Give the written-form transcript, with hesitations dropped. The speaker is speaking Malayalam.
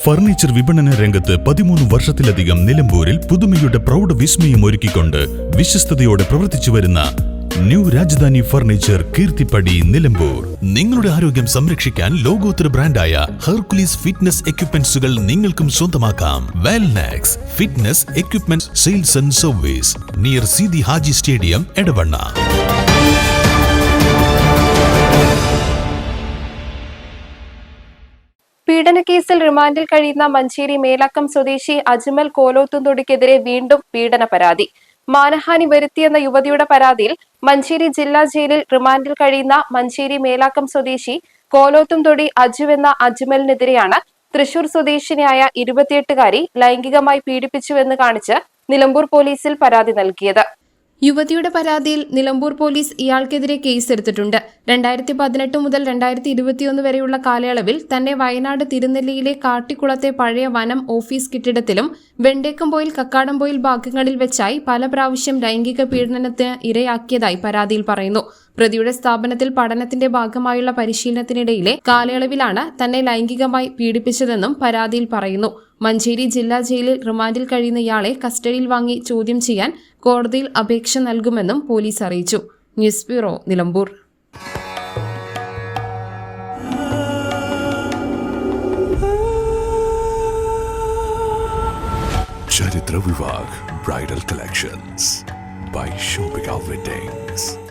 ഫർണിച്ചർ വിപണന രംഗത്ത് 13 വർഷത്തിലധികം നിലമ്പൂരിൽ പുതുമയുടെ പ്രൗഢ വിസ്മയം ഒരുക്കിക്കൊണ്ട് വിശ്വസ്തയോടെ പ്രവർത്തിച്ചു വരുന്ന ന്യൂ രാജധാനി ഫർണിച്ചർ കീർത്തിപ്പടി നിലമ്പൂർ. നിങ്ങളുടെ ആരോഗ്യം സംരക്ഷിക്കാൻ ലോകോത്തര ബ്രാൻഡായ ഹെർക്കുലീസ് ഫിറ്റ്നസ് എക്യുപ്മെന്റ്സുകൾ നിങ്ങൾക്കും സ്വന്തമാക്കാം. Wellnex fitness equipment sales and service near Seethi Haji stadium, Edavanna. പീഡനക്കേസിൽ റിമാൻഡിൽ കഴിയുന്ന മഞ്ചേരി മേലക്കം സ്വദേശി അജ്മൽ കോലോത്തുംതൊടിക്കെതിരെ വീണ്ടും പീഡന പരാതി. മാനഹാനി വരുത്തിയെന്ന യുവതിയുടെ പരാതിയിൽ മഞ്ചേരി ജില്ലാ ജയിലിൽ റിമാൻഡിൽ കഴിയുന്ന മഞ്ചേരി മേലാക്കം സ്വദേശി കോലോത്തുംതൊടി അജു എന്ന അജ്മലിനെതിരെയാണ് തൃശൂർ സ്വദേശിനിയായ 28-കാരി ലൈംഗികമായി പീഡിപ്പിച്ചുവെന്ന് കാണിച്ച് നിലമ്പൂർ പോലീസിൽ പരാതി നൽകിയത്. യുവതിയുടെ പരാതിയിൽ നിലമ്പൂർ പോലീസ് ഇയാൾക്കെതിരെ കേസെടുത്തിട്ടുണ്ട്. 2018 മുതൽ 2021 വരെയുള്ള കാലയളവിൽ തന്നെ വയനാട് തിരുനെല്ലിയിലെ കാട്ടിക്കുളത്തെ പഴയ വനം ഓഫീസ് കെട്ടിടത്തിലും വെണ്ടേക്കംപോയിൽ കക്കാടംപോയിൽ ഭാഗങ്ങളിൽ വെച്ചായി പല പ്രാവശ്യം ലൈംഗിക പീഡനത്തിന് ഇരയാക്കിയതായി പരാതിയിൽ പറയുന്നു. പ്രതിയുടെ സ്ഥാപനത്തിൽ പഠനത്തിന്റെ ഭാഗമായുള്ള പരിശീലനത്തിനിടയിലെ കാലയളവിലാണ് തന്നെ ലൈംഗികമായി പീഡിപ്പിച്ചതെന്നും പരാതിയിൽ പറയുന്നു. മഞ്ചേരി ജില്ലാ ജയിലിൽ റിമാൻഡിൽ കഴിയുന്ന ഇയാളെ കസ്റ്റഡിയിൽ വാങ്ങി ചോദ്യം ചെയ്യാൻ കോടതിയിൽ അപേക്ഷ നൽകുമെന്നും പോലീസ് അറിയിച്ചു. News bureau, Nilambur. Charithra Vivah bridal collections by Shobhika Weddings.